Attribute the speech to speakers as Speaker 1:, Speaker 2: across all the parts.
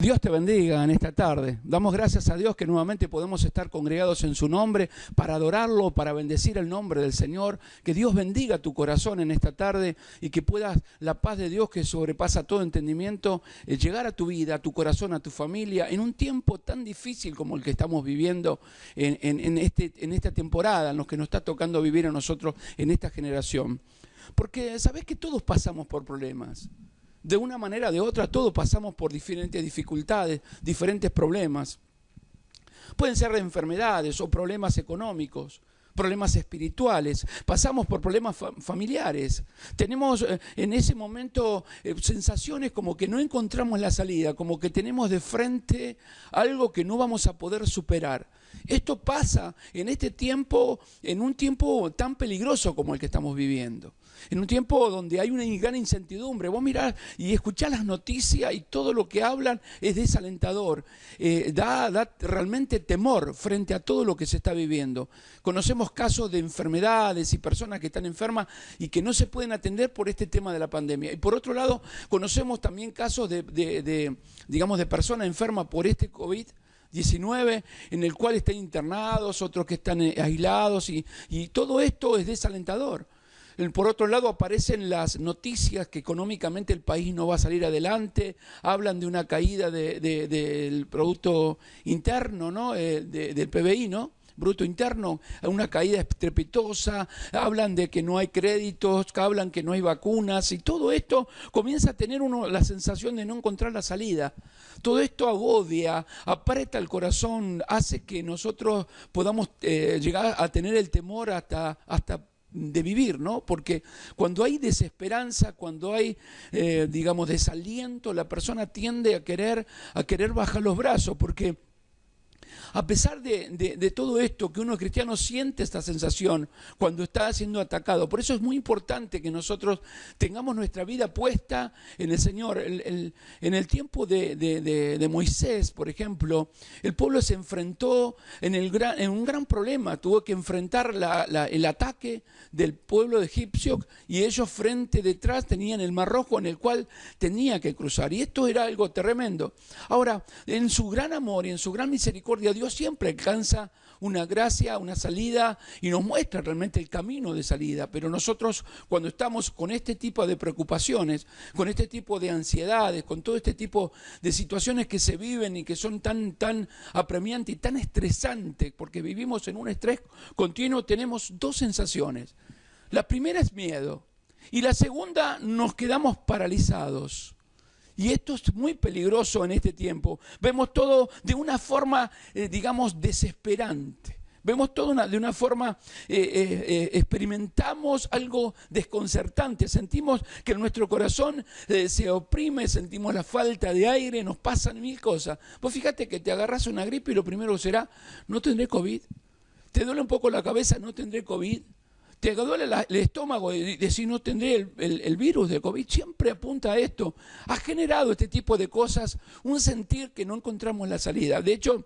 Speaker 1: Dios te bendiga en esta tarde. Damos gracias a Dios que nuevamente podemos estar congregados en su nombre para adorarlo, para bendecir el nombre del Señor. Que Dios bendiga tu corazón en esta tarde y que puedas la paz de Dios que sobrepasa todo entendimiento llegar a tu vida, a tu corazón, a tu familia en un tiempo tan difícil como el que estamos viviendo en esta temporada, en los que nos está tocando vivir a nosotros en esta generación. Porque sabés que todos pasamos por problemas. De una manera o de otra, todos pasamos por diferentes dificultades, diferentes problemas. Pueden ser enfermedades o problemas económicos, problemas espirituales, pasamos por problemas familiares. Tenemos en ese momento sensaciones como que no encontramos la salida, como que tenemos de frente algo que no vamos a poder superar. Esto pasa en este tiempo, en un tiempo tan peligroso como el que estamos viviendo. En un tiempo donde hay una gran incertidumbre. Vos mirás y escuchás las noticias y todo lo que hablan es desalentador. Da realmente temor frente a todo lo que se está viviendo. Conocemos casos de enfermedades y personas que están enfermas y que no se pueden atender por este tema de la pandemia. Y por otro lado, conocemos también casos de personas enfermas por este COVID-19, en el cual están internados, otros que están aislados y todo esto es desalentador. Por otro lado, aparecen las noticias que económicamente el país no va a salir adelante, hablan de una caída del Producto Interno, ¿no? Del PBI, ¿no? Bruto Interno, una caída estrepitosa, hablan de que no hay créditos, hablan que no hay vacunas, y todo esto comienza a tener uno la sensación de no encontrar la salida. Todo esto agobia, aprieta el corazón, hace que nosotros podamos llegar a tener el temor hasta de vivir, ¿no? Porque cuando hay desesperanza, cuando hay, desaliento, la persona tiende a querer bajar los brazos, porque a pesar de todo esto, que uno cristiano siente esta sensación cuando está siendo atacado. Por eso es muy importante que nosotros tengamos nuestra vida puesta en el Señor. En el tiempo de Moisés, por ejemplo, el pueblo se enfrentó en un gran problema. Tuvo que enfrentar el ataque del pueblo egipcio y ellos detrás tenían el Mar Rojo en el cual tenía que cruzar. Y esto era algo tremendo. Ahora, en su gran amor y en su gran misericordia, Dios siempre alcanza una gracia, una salida y nos muestra realmente el camino de salida. Pero nosotros, cuando estamos con este tipo de preocupaciones, con este tipo de ansiedades, con todo este tipo de situaciones que se viven y que son tan apremiantes y tan estresantes, porque vivimos en un estrés continuo, tenemos dos sensaciones. La primera es miedo y la segunda, nos quedamos paralizados. Y esto es muy peligroso en este tiempo. Vemos todo de una forma, desesperante. Vemos todo de una forma, experimentamos algo desconcertante. Sentimos que nuestro corazón se oprime, sentimos la falta de aire, nos pasan mil cosas. Vos fíjate que te agarras una gripe y lo primero será, no tendré COVID. Te duele un poco la cabeza, no tendré COVID. Te duele el estómago y decir no tendré el virus de COVID, siempre apunta a esto. Ha generado este tipo de cosas, un sentir que no encontramos la salida. De hecho,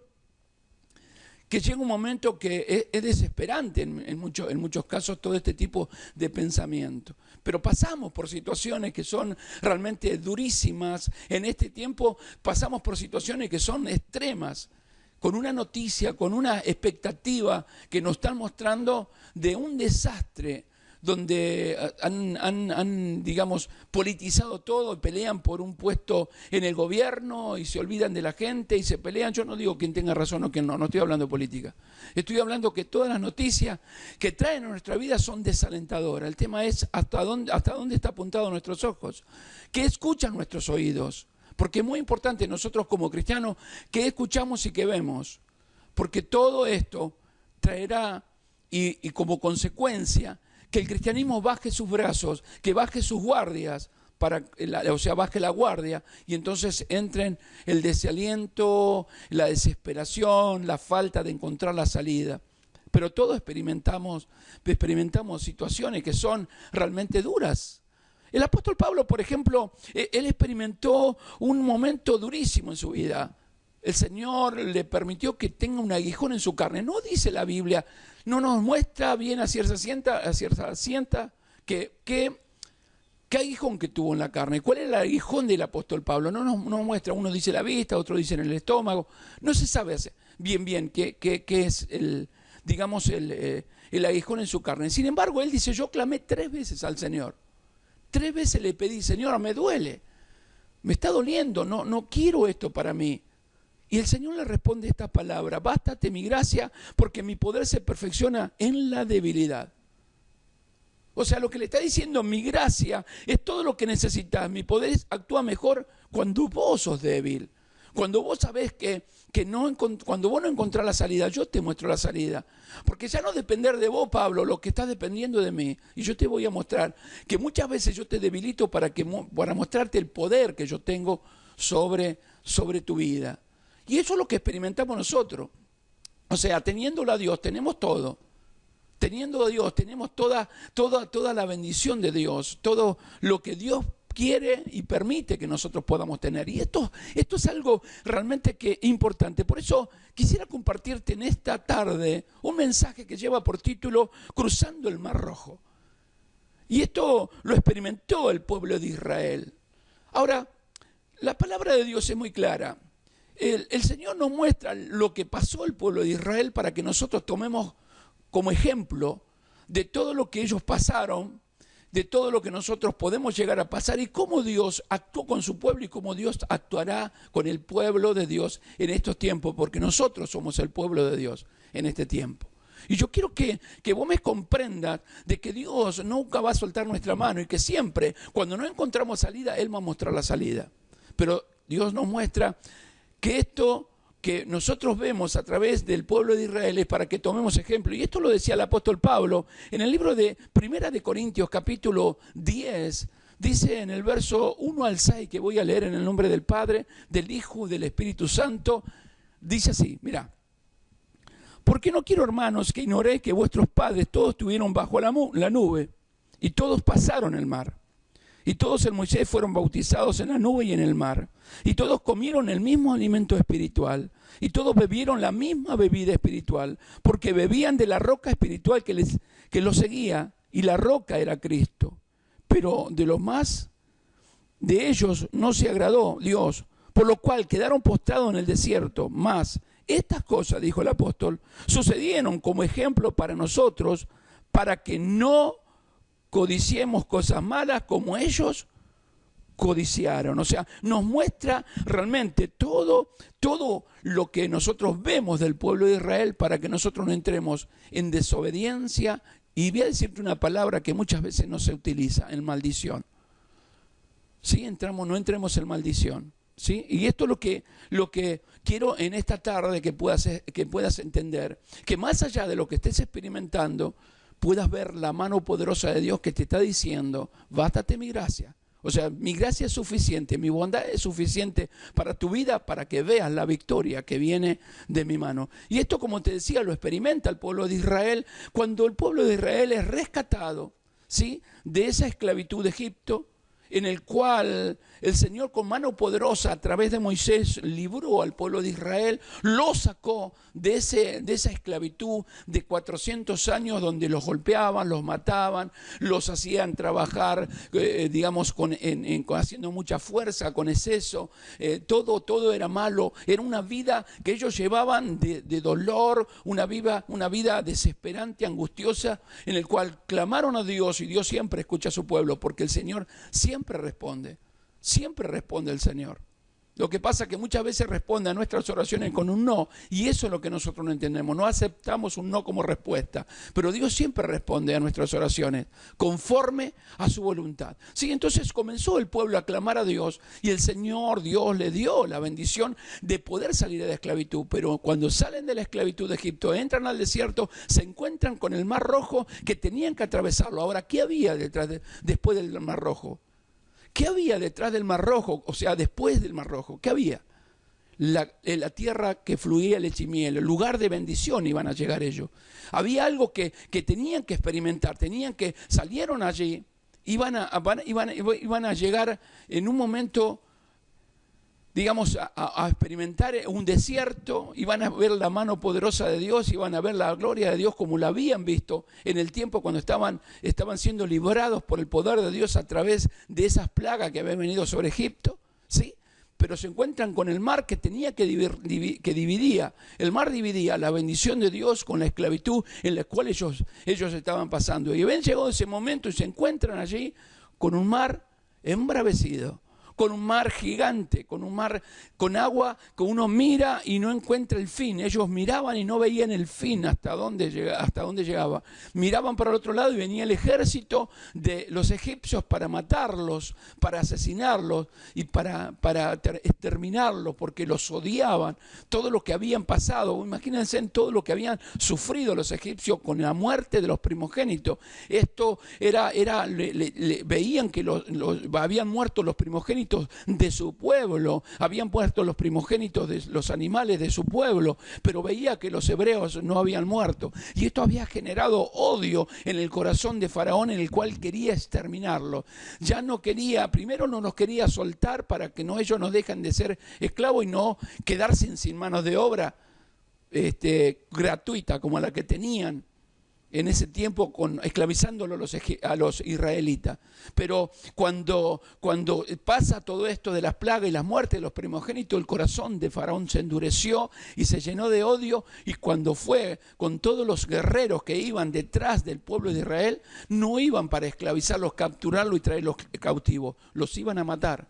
Speaker 1: que llega un momento que es desesperante en muchos casos todo este tipo de pensamiento. Pero pasamos por situaciones que son realmente durísimas. En este tiempo pasamos por situaciones que son extremas, con una noticia, con una expectativa que nos están mostrando de un desastre donde han politizado todo y pelean por un puesto en el gobierno y se olvidan de la gente y se pelean. Yo no digo quién tenga razón o quién no estoy hablando de política. Estoy hablando que todas las noticias que traen a nuestra vida son desalentadoras. El tema es hasta dónde está apuntado nuestros ojos, qué escuchan nuestros oídos. Porque es muy importante nosotros como cristianos que escuchamos y que vemos. Porque todo esto traerá y como consecuencia que el cristianismo baje sus brazos, que baje sus guardias, baje la guardia y entonces entren el desaliento, la desesperación, la falta de encontrar la salida. Pero todos experimentamos situaciones que son realmente duras. El apóstol Pablo, por ejemplo, él experimentó un momento durísimo en su vida. El Señor le permitió que tenga un aguijón en su carne. No dice la Biblia, no nos muestra bien a cierta ciencia que ¿Qué aguijón que tuvo en la carne? ¿Cuál era el aguijón del apóstol Pablo? No nos muestra, uno dice la vista, otro dice en el estómago. No se sabe bien qué es digamos, el aguijón en su carne. Sin embargo, él dice, yo clamé 3 veces al Señor. 3 veces le pedí, Señor, me duele, me está doliendo, no quiero esto para mí. Y el Señor le responde esta palabra: bástate mi gracia, porque mi poder se perfecciona en la debilidad. O sea, lo que le está diciendo, mi gracia es todo lo que necesitas. Mi poder actúa mejor cuando vos sos débil. Cuando vos sabés cuando vos no encontrás la salida, yo te muestro la salida. Porque ya no depender de vos, Pablo, lo que está dependiendo de mí. Y yo te voy a mostrar que muchas veces yo te debilito para mostrarte el poder que yo tengo sobre tu vida. Y eso es lo que experimentamos nosotros. O sea, teniéndolo a Dios, tenemos todo. Teniendo a Dios, tenemos toda la bendición de Dios, todo lo que Dios quiere y permite que nosotros podamos tener. Y esto es algo realmente importante. Por eso quisiera compartirte en esta tarde un mensaje que lleva por título Cruzando el Mar Rojo. Y esto lo experimentó el pueblo de Israel. Ahora, la palabra de Dios es muy clara. El Señor nos muestra lo que pasó al pueblo de Israel para que nosotros tomemos como ejemplo de todo lo que ellos pasaron, de todo lo que nosotros podemos llegar a pasar y cómo Dios actuó con su pueblo y cómo Dios actuará con el pueblo de Dios en estos tiempos, porque nosotros somos el pueblo de Dios en este tiempo. Y yo quiero que vos me comprendas de que Dios nunca va a soltar nuestra mano y que siempre, cuando no encontramos salida, Él va a mostrar la salida. Pero Dios nos muestra que esto que nosotros vemos a través del pueblo de Israel es para que tomemos ejemplo. Y esto lo decía el apóstol Pablo en el libro de 1 de Corintios, capítulo 10, dice en el verso 1 al 6, que voy a leer en el nombre del Padre, del Hijo y del Espíritu Santo, dice así, mira: porque no quiero, hermanos, que ignoréis que vuestros padres todos estuvieron bajo la nube, y todos pasaron el mar. Y todos en Moisés fueron bautizados en la nube y en el mar. Y todos comieron el mismo alimento espiritual. Y todos bebieron la misma bebida espiritual. Porque bebían de la roca espiritual que los seguía. Y la roca era Cristo. Pero de ellos no se agradó Dios. Por lo cual quedaron postrados en el desierto. Mas estas cosas, dijo el apóstol, sucedieron como ejemplo para nosotros, para que no codiciemos cosas malas como ellos codiciaron. O sea, nos muestra realmente todo lo que nosotros vemos del pueblo de Israel para que nosotros no entremos en desobediencia. Y voy a decirte una palabra que muchas veces no se utiliza, en maldición. ¿Sí? No entremos en maldición. ¿Sí? Y esto es lo que quiero en esta tarde que puedas entender, que más allá de lo que estés experimentando, puedas ver la mano poderosa de Dios que te está diciendo: bástate mi gracia. O sea, mi gracia es suficiente, mi bondad es suficiente para tu vida, para que veas la victoria que viene de mi mano. Y esto, como te decía, lo experimenta el pueblo de Israel cuando el pueblo de Israel es rescatado, ¿sí?, de esa esclavitud de Egipto, en el cual el Señor con mano poderosa a través de Moisés libró al pueblo de Israel, lo sacó de esa esclavitud de 400 años donde los golpeaban, los mataban, los hacían trabajar, digamos, haciendo mucha fuerza, con exceso, todo era malo, era una vida que ellos llevaban de dolor, una vida desesperante, angustiosa, en el cual clamaron a Dios y Dios siempre escucha a su pueblo, porque el Señor siempre responde el Señor. Lo que pasa es que muchas veces responde a nuestras oraciones con un no, y eso es lo que nosotros no entendemos. No aceptamos un no como respuesta, pero Dios siempre responde a nuestras oraciones conforme a su voluntad. Sí, entonces comenzó el pueblo a clamar a Dios y el Señor Dios le dio la bendición de poder salir de la esclavitud, pero cuando salen de la esclavitud de Egipto, entran al desierto, se encuentran con el Mar Rojo, que tenían que atravesarlo. Ahora, ¿qué había después del Mar Rojo? ¿Qué había detrás del Mar Rojo? O sea, después del Mar Rojo, ¿qué había? La tierra que fluía leche y miel, el lugar de bendición iban a llegar ellos. Había algo que tenían que experimentar, salieron allí, iban a llegar en un momento digamos, a experimentar un desierto, y van a ver la mano poderosa de Dios, y van a ver la gloria de Dios como la habían visto en el tiempo cuando estaban siendo librados por el poder de Dios a través de esas plagas que habían venido sobre Egipto, ¿sí? Pero se encuentran con el mar que dividía. El mar dividía la bendición de Dios con la esclavitud en la cual ellos estaban pasando. Y habían llegado ese momento y se encuentran allí con un mar embravecido, con un mar gigante, con un mar con agua que uno mira y no encuentra el fin. Ellos miraban y no veían el fin hasta dónde llegaba. Miraban para el otro lado y venía el ejército de los egipcios para matarlos, para asesinarlos y para exterminarlos, porque los odiaban. Todo lo que habían pasado, imagínense en todo lo que habían sufrido los egipcios con la muerte de los primogénitos. Esto veían que habían muerto los primogénitos de su pueblo, habían puesto los primogénitos de los animales de su pueblo, pero veía que los hebreos no habían muerto, y esto había generado odio en el corazón de Faraón, en el cual quería exterminarlo. Ya no quería, primero no nos quería soltar para que ellos no dejen de ser esclavos y no quedarse sin manos de obra gratuita como la que tenían en ese tiempo, esclavizándolo a los israelitas. Pero cuando pasa todo esto de las plagas y las muertes de los primogénitos, el corazón de Faraón se endureció y se llenó de odio, y cuando fue con todos los guerreros que iban detrás del pueblo de Israel, no iban para esclavizarlos, capturarlos y traerlos cautivos, los iban a matar.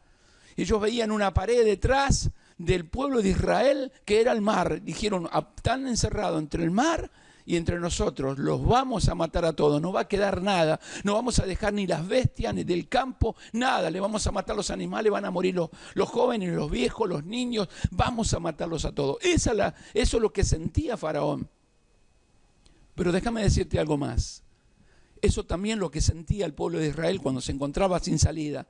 Speaker 1: Ellos veían una pared detrás del pueblo de Israel que era el mar. Dijeron, están encerrados entre el mar y entre nosotros, los vamos a matar a todos, no va a quedar nada, no vamos a dejar ni las bestias, ni del campo, nada, le vamos a matar los animales, van a morir los jóvenes, los viejos, los niños, vamos a matarlos a todos. Eso es lo que sentía Faraón. Pero déjame decirte algo más, eso también lo que sentía el pueblo de Israel cuando se encontraba sin salida.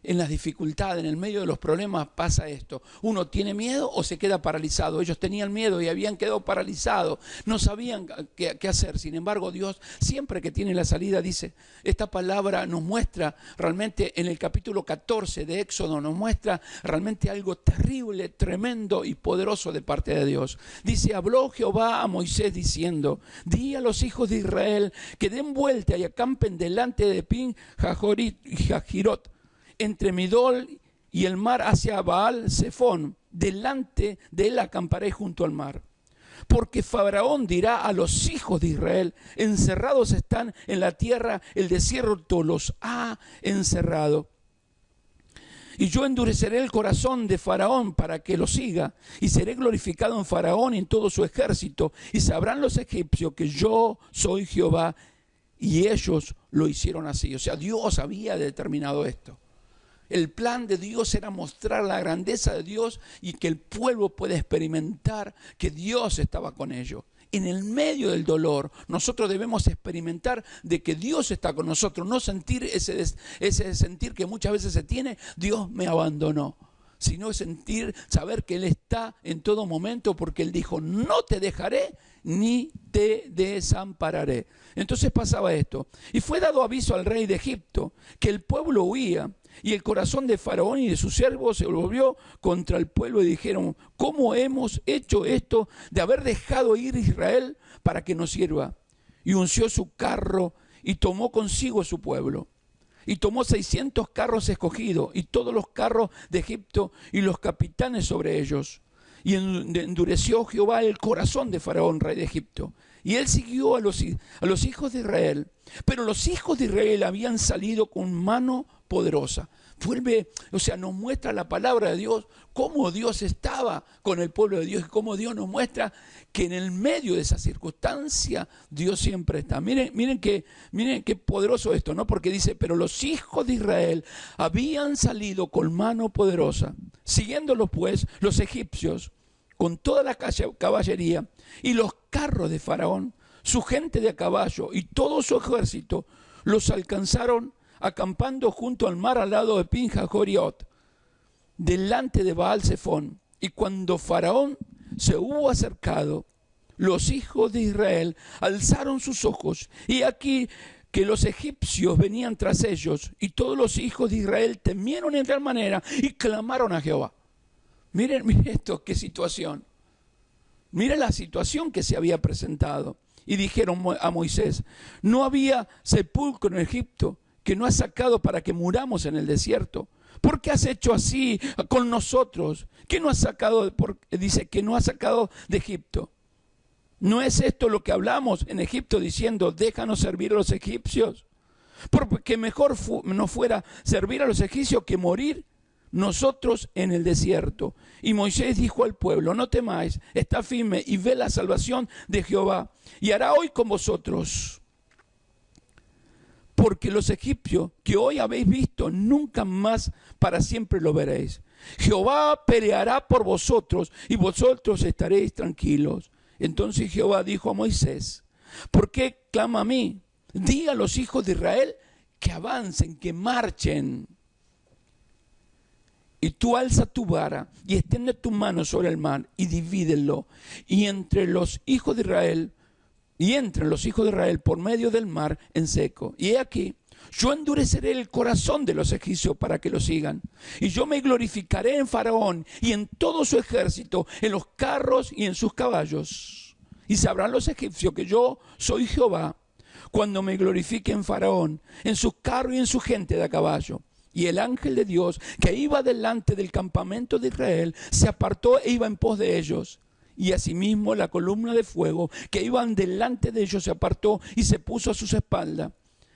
Speaker 1: En las dificultades, en el medio de los problemas pasa esto. Uno tiene miedo o se queda paralizado. Ellos tenían miedo y habían quedado paralizados. No sabían qué hacer. Sin embargo, Dios siempre que tiene la salida dice, esta palabra nos muestra realmente en el capítulo 14 de Éxodo, nos muestra realmente algo terrible, tremendo y poderoso de parte de Dios. Dice, habló Jehová a Moisés diciendo, di a los hijos de Israel que den vuelta y acampen delante de Pin Jajirot, entre Midol y el mar hacia Baal Zephón, delante de él acamparé junto al mar. Porque Faraón dirá a los hijos de Israel, encerrados están en la tierra, el desierto los ha encerrado. Y yo endureceré el corazón de Faraón para que lo siga, y seré glorificado en Faraón y en todo su ejército, y sabrán los egipcios que yo soy Jehová, y ellos lo hicieron así. O sea, Dios había determinado esto. El plan de Dios era mostrar la grandeza de Dios y que el pueblo pueda experimentar que Dios estaba con ellos. En el medio del dolor, nosotros debemos experimentar de que Dios está con nosotros, no sentir ese sentir que muchas veces se tiene, Dios me abandonó, sino saber que Él está en todo momento, porque Él dijo, no te dejaré ni te desampararé. Entonces pasaba esto, y fue dado aviso al rey de Egipto que el pueblo huía, y el corazón de Faraón y de sus siervos se volvió contra el pueblo, y dijeron, ¿cómo hemos hecho esto de haber dejado ir a Israel para que nos sirva? Y unció su carro y tomó consigo su pueblo. Y tomó 600 carros escogidos y todos los carros de Egipto y los capitanes sobre ellos. Y endureció Jehová el corazón de Faraón, rey de Egipto. Y él siguió a los hijos de Israel. Pero los hijos de Israel habían salido con mano poderosa. Nos muestra la palabra de Dios, cómo Dios estaba con el pueblo de Dios y cómo Dios nos muestra que en el medio de esa circunstancia Dios siempre está. Miren qué poderoso esto, ¿no? Porque dice, pero los hijos de Israel habían salido con mano poderosa, siguiéndolos pues los egipcios con toda la caballería y los carros de Faraón, su gente de a caballo y todo su ejército, los alcanzaron acampando junto al mar al lado de Pin Jajoriot, delante de Baal Zephón. Y cuando Faraón se hubo acercado, los hijos de Israel alzaron sus ojos, y aquí que los egipcios venían tras ellos, y todos los hijos de Israel temieron en tal manera y clamaron a Jehová. Miren esto, qué situación. Miren la situación que se había presentado. Y dijeron a Moisés, ¿no había sepulcro en Egipto que no has sacado para que muramos en el desierto? ¿Por qué has hecho así con nosotros? ¿Qué no has sacado? Dice que no has sacado de Egipto. ¿No es esto lo que hablamos en Egipto diciendo, déjanos servir a los egipcios? Porque mejor no fuera servir a los egipcios que morir nosotros en el desierto. Y Moisés dijo al pueblo, no temáis, está firme y ve la salvación de Jehová. Y hará hoy con vosotros. Porque los egipcios que hoy habéis visto, nunca más para siempre lo veréis. Jehová peleará por vosotros y vosotros estaréis tranquilos. Entonces Jehová dijo a Moisés, ¿por qué clama a mí? Di a los hijos de Israel que avancen, que marchen. Y tú alza tu vara y extiende tu mano sobre el mar y divídelo. Y entre los hijos de Israel, por medio del mar en seco. Y he aquí, yo endureceré el corazón de los egipcios para que lo sigan. Y yo me glorificaré en Faraón y en todo su ejército, en los carros y en sus caballos. Y sabrán los egipcios que yo soy Jehová, cuando me glorifique en Faraón, en sus carros y en su gente de a caballo. Y el ángel de Dios que iba delante del campamento de Israel se apartó e iba en pos de ellos. Y asimismo la columna de fuego que iban delante de ellos se apartó y se puso a sus espaldas.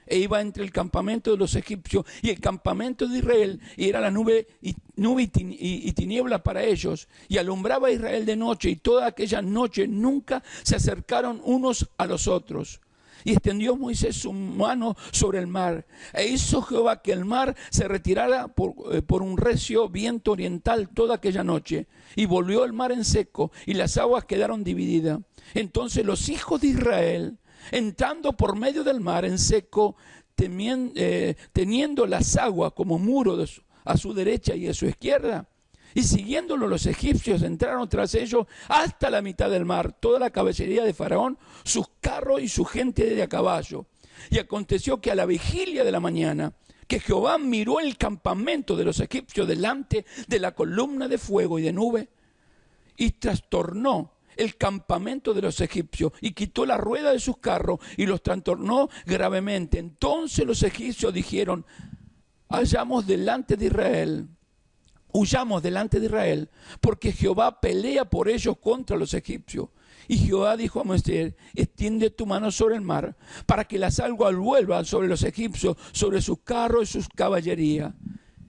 Speaker 1: E iba entre el campamento de los egipcios y el campamento de Israel, y era la nube y tiniebla para ellos. Y alumbraba a Israel de noche, y toda aquella noche nunca se acercaron unos a los otros. Y extendió Moisés su mano sobre el mar, e hizo Jehová que el mar se retirara por un recio viento oriental toda aquella noche, y volvió el mar en seco, y las aguas quedaron divididas. Entonces los hijos de Israel, entrando por medio del mar en seco, teniendo las aguas como muro a su derecha y a su izquierda, y siguiéndolo los egipcios entraron tras ellos hasta la mitad del mar, toda la caballería de Faraón, sus carros y su gente de a caballo. Y aconteció que a la vigilia de la mañana, que Jehová miró el campamento de los egipcios delante de la columna de fuego y de nube, y trastornó el campamento de los egipcios, y quitó la rueda de sus carros, y los trastornó gravemente. Entonces los egipcios dijeron, huyamos delante de Israel, porque Jehová pelea por ellos contra los egipcios. Y Jehová dijo a Moisés, extiende tu mano sobre el mar, para que las aguas vuelvan sobre los egipcios, sobre sus carros y sus caballerías.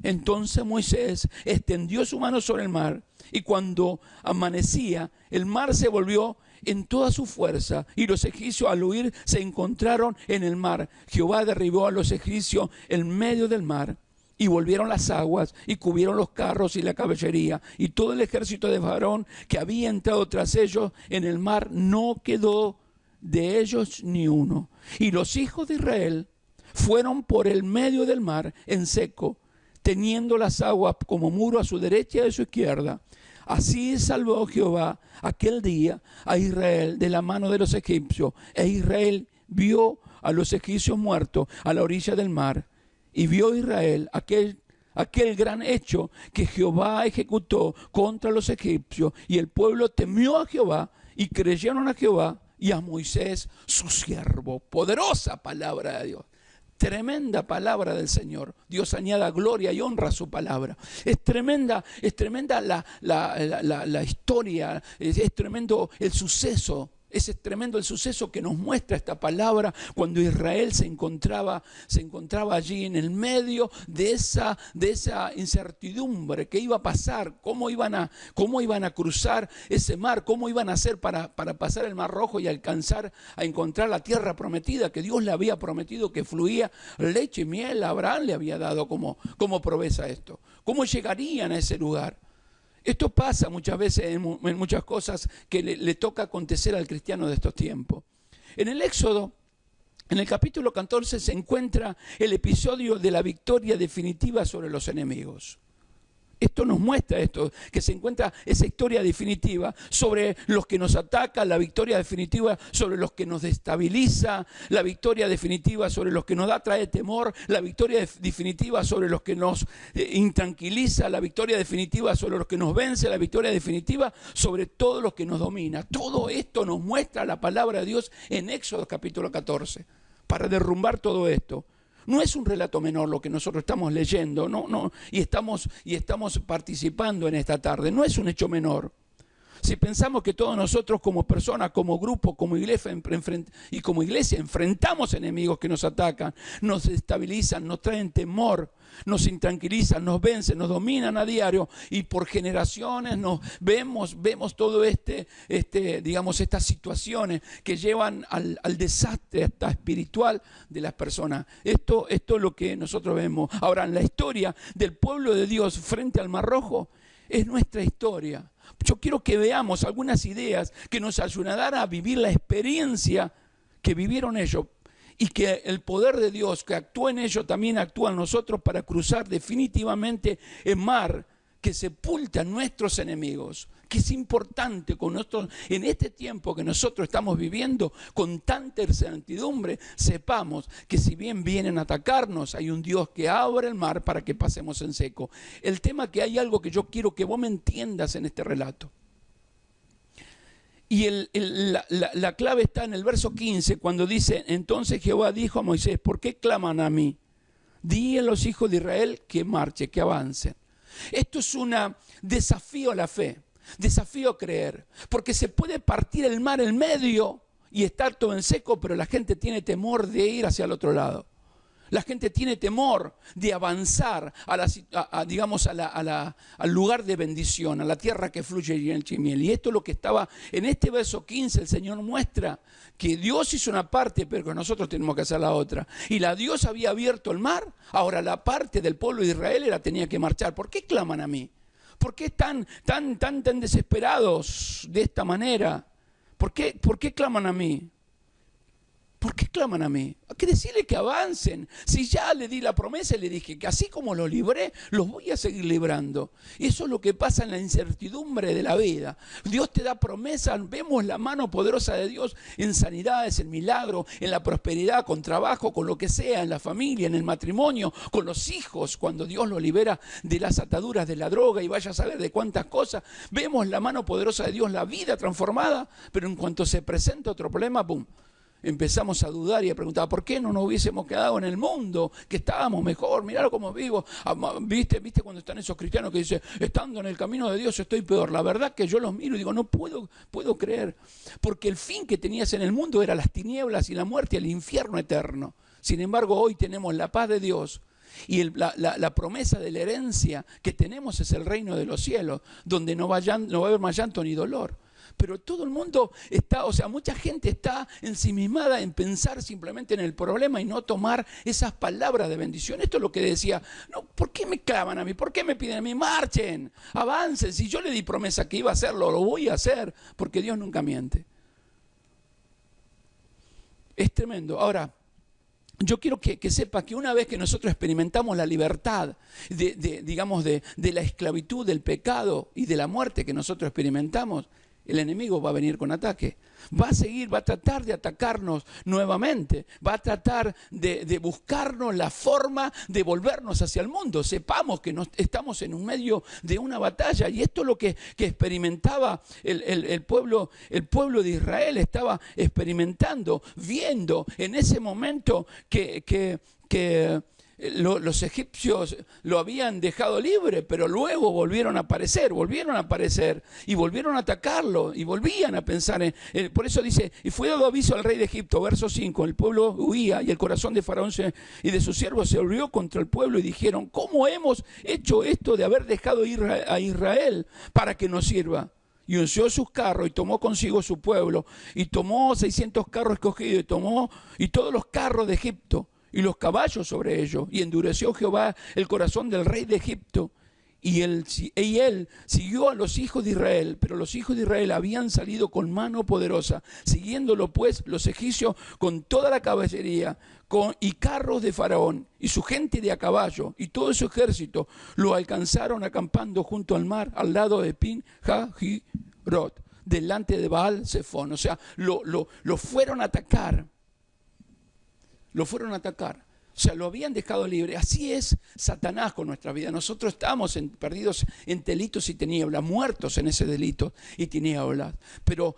Speaker 1: Entonces Moisés extendió su mano sobre el mar, y cuando amanecía, el mar se volvió en toda su fuerza, y los egipcios al huir se encontraron en el mar. Jehová derribó a los egipcios en medio del mar. Y volvieron las aguas, y cubrieron los carros y la caballería, y todo el ejército de Faraón que había entrado tras ellos en el mar, no quedó de ellos ni uno. Y los hijos de Israel fueron por el medio del mar en seco, teniendo las aguas como muro a su derecha y a su izquierda. Así salvó Jehová aquel día a Israel de la mano de los egipcios. E Israel vio a los egipcios muertos a la orilla del mar. Y vio Israel aquel gran hecho que Jehová ejecutó contra los egipcios. Y el pueblo temió a Jehová y creyeron a Jehová y a Moisés su siervo. Poderosa palabra de Dios. Tremenda palabra del Señor. Dios añada gloria y honra a su palabra. Es tremenda la historia, es tremendo el suceso. Ese es tremendo el suceso que nos muestra esta palabra cuando Israel se encontraba allí en el medio de esa incertidumbre que iba a pasar, cómo iban a cruzar ese mar, cómo iban a hacer para pasar el Mar Rojo y alcanzar a encontrar la tierra prometida que Dios le había prometido, que fluía leche y miel. Abraham le había dado como promesa esto. ¿Cómo llegarían a ese lugar? Esto pasa muchas veces en muchas cosas que le toca acontecer al cristiano de estos tiempos. En el Éxodo, en el capítulo 14, se encuentra el episodio de la victoria definitiva sobre los enemigos. Esto nos muestra esto, que se encuentra esa historia definitiva sobre los que nos atacan, la victoria definitiva sobre los que nos destabiliza, la victoria definitiva sobre los que nos trae temor, la victoria definitiva sobre los que nos intranquiliza, la victoria definitiva sobre los que nos vence, la victoria definitiva sobre todos los que nos domina. Todo esto nos muestra la palabra de Dios en Éxodo capítulo 14, para derrumbar todo esto. No es un relato menor lo que nosotros estamos leyendo, y estamos participando en esta tarde. No es un hecho menor. Si pensamos que todos nosotros como personas, como grupo, como iglesia enfrentamos enemigos que nos atacan, nos desestabilizan, nos traen temor, nos intranquilizan, nos vencen, nos dominan a diario, y por generaciones vemos todo estas situaciones que llevan al desastre hasta espiritual de las personas. Esto es lo que nosotros vemos. Ahora, en la historia del pueblo de Dios frente al Mar Rojo, es nuestra historia. Yo quiero que veamos algunas ideas que nos ayudarán a vivir la experiencia que vivieron ellos, y que el poder de Dios que actúa en ellos también actúa en nosotros para cruzar definitivamente el mar que sepulta a nuestros enemigos. Que es importante en este tiempo que nosotros estamos viviendo con tanta incertidumbre, sepamos que si bien vienen a atacarnos, hay un Dios que abre el mar para que pasemos en seco. El tema que hay algo que yo quiero que vos me entiendas en este relato. Y la clave está en el verso 15, cuando dice: entonces Jehová dijo a Moisés, ¿por qué claman a mí? Di a los hijos de Israel que marchen, que avancen. Esto es un desafío a la fe, desafío a creer, porque se puede partir el mar en medio y estar todo en seco, pero la gente tiene temor de ir hacia el otro lado. La gente tiene temor de avanzar al lugar de bendición, a la tierra que fluye leche y miel. Y esto es lo que estaba en este verso 15. El Señor muestra que Dios hizo una parte, pero que nosotros tenemos que hacer la otra. Y Dios había abierto el mar, ahora la parte del pueblo de Israel tenía que marchar. ¿Por qué claman a mí? ¿Por qué están tan desesperados de esta manera? ¿Por qué claman a mí? ¿Por qué claman a mí? Hay que decirle que avancen. Si ya le di la promesa y le dije que así como los libré, los voy a seguir librando. Y eso es lo que pasa en la incertidumbre de la vida. Dios te da promesas, vemos la mano poderosa de Dios en sanidades, en milagros, en la prosperidad, con trabajo, con lo que sea, en la familia, en el matrimonio, con los hijos, cuando Dios los libera de las ataduras de la droga y vaya a saber de cuántas cosas. Vemos la mano poderosa de Dios, la vida transformada, pero en cuanto se presenta otro problema, ¡pum!, empezamos a dudar y a preguntar, ¿por qué no nos hubiésemos quedado en el mundo? Que estábamos mejor, mirá cómo vivo. ¿Viste cuando están esos cristianos que dicen, estando en el camino de Dios estoy peor? La verdad que yo los miro y digo, no puedo creer. Porque el fin que tenías en el mundo era las tinieblas y la muerte, el infierno eterno. Sin embargo, hoy tenemos la paz de Dios. Y la promesa de la herencia que tenemos es el reino de los cielos, donde no va a haber más llanto ni dolor. Pero todo el mundo mucha gente está ensimismada en pensar simplemente en el problema y no tomar esas palabras de bendición. Esto es lo que decía, no, ¿por qué me claman a mí? ¿Por qué me piden a mí? Marchen, avancen. Si yo le di promesa que iba a hacerlo, lo voy a hacer, porque Dios nunca miente. Es tremendo. Ahora, yo quiero que sepa que una vez que nosotros experimentamos la libertad de la esclavitud, del pecado y de la muerte que nosotros experimentamos, el enemigo va a venir con ataque. Va a tratar de atacarnos nuevamente. Va a tratar de buscarnos la forma de volvernos hacia el mundo. Sepamos que estamos en un medio de una batalla. Y esto es lo que experimentaba el pueblo de Israel. Estaba experimentando, viendo en ese momento que los egipcios lo habían dejado libre, pero luego volvieron a aparecer y volvieron a atacarlo y volvían a pensar por eso dice, y fue dado aviso al rey de Egipto, verso 5, el pueblo huía y el corazón de Faraón y de sus siervos se volvió contra el pueblo y dijeron, ¿cómo hemos hecho esto de haber dejado ir a Israel para que nos sirva? Y unció sus carros y tomó consigo su pueblo y tomó 600 carros escogidos y todos los carros de Egipto y los caballos sobre ellos, y endureció Jehová el corazón del rey de Egipto, Y él siguió a los hijos de Israel, pero los hijos de Israel habían salido con mano poderosa, siguiéndolo pues los egipcios con toda la caballería y carros de Faraón, y su gente de a caballo, y todo su ejército, lo alcanzaron acampando junto al mar, al lado de Pin-Hahirot, delante de Baal-Zephón. O sea, lo fueron a atacar. Lo fueron a atacar. O sea, lo habían dejado libre. Así es Satanás con nuestra vida. Nosotros estamos perdidos en delitos y tinieblas, muertos en ese delito y tinieblas. Pero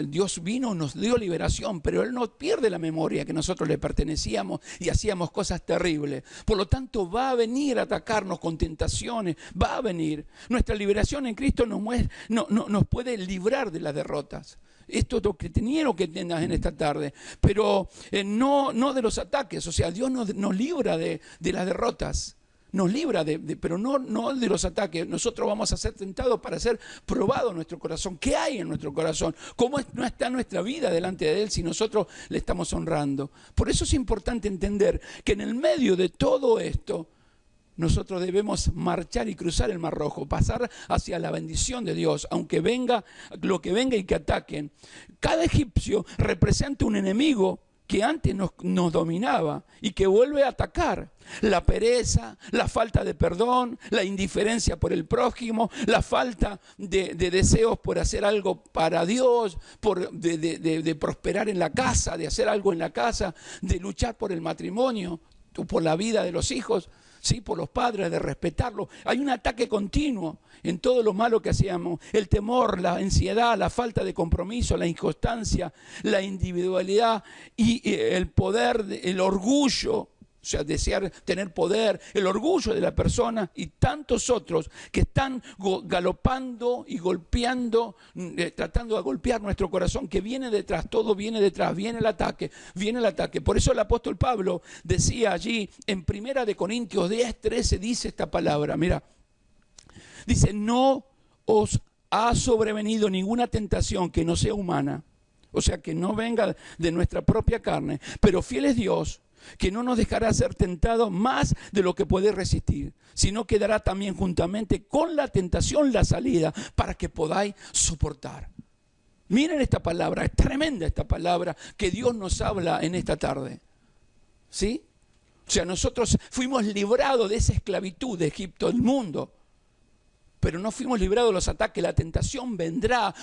Speaker 1: Dios vino, nos dio liberación, pero Él no pierde la memoria que nosotros le pertenecíamos y hacíamos cosas terribles. Por lo tanto, va a venir a atacarnos con tentaciones, va a venir. Nuestra liberación en Cristo nos puede librar de las derrotas. Esto es lo que quiero que entiendas en esta tarde, pero no de los ataques. O sea, Dios nos libra de las derrotas, nos libra pero no de los ataques. Nosotros vamos a ser tentados para ser probado en nuestro corazón. ¿Qué hay en nuestro corazón? ¿Cómo no está nuestra vida delante de Él si nosotros le estamos honrando? Por eso es importante entender que en el medio de todo esto, nosotros debemos marchar y cruzar el Mar Rojo, pasar hacia la bendición de Dios, aunque venga lo que venga y que ataquen. Cada egipcio representa un enemigo que antes nos dominaba y que vuelve a atacar. La pereza, la falta de perdón, la indiferencia por el prójimo, la falta de deseos por hacer algo para Dios, de prosperar en la casa, de hacer algo en la casa, de luchar por el matrimonio, por la vida de los hijos. Sí, por los padres, de respetarlos. Hay un ataque continuo en todo lo malo que hacíamos. El temor, la ansiedad, la falta de compromiso, la inconstancia, la individualidad y el poder, el orgullo. O sea, desear tener poder, el orgullo de la persona y tantos otros que están galopando y golpeando, tratando de golpear nuestro corazón, que viene detrás, todo viene detrás, viene el ataque. Por eso el apóstol Pablo decía allí en 1 Corintios 10:13, dice esta palabra, mira, dice, no os ha sobrevenido ninguna tentación que no sea humana, o sea, que no venga de nuestra propia carne, pero fiel es Dios, que no nos dejará ser tentados más de lo que puede resistir, sino que dará también juntamente con la tentación la salida para que podáis soportar. Miren esta palabra, es tremenda esta palabra que Dios nos habla en esta tarde. ¿Sí? O sea, nosotros fuimos librados de esa esclavitud de Egipto, del mundo. Pero no fuimos librados de los ataques, la tentación vendrán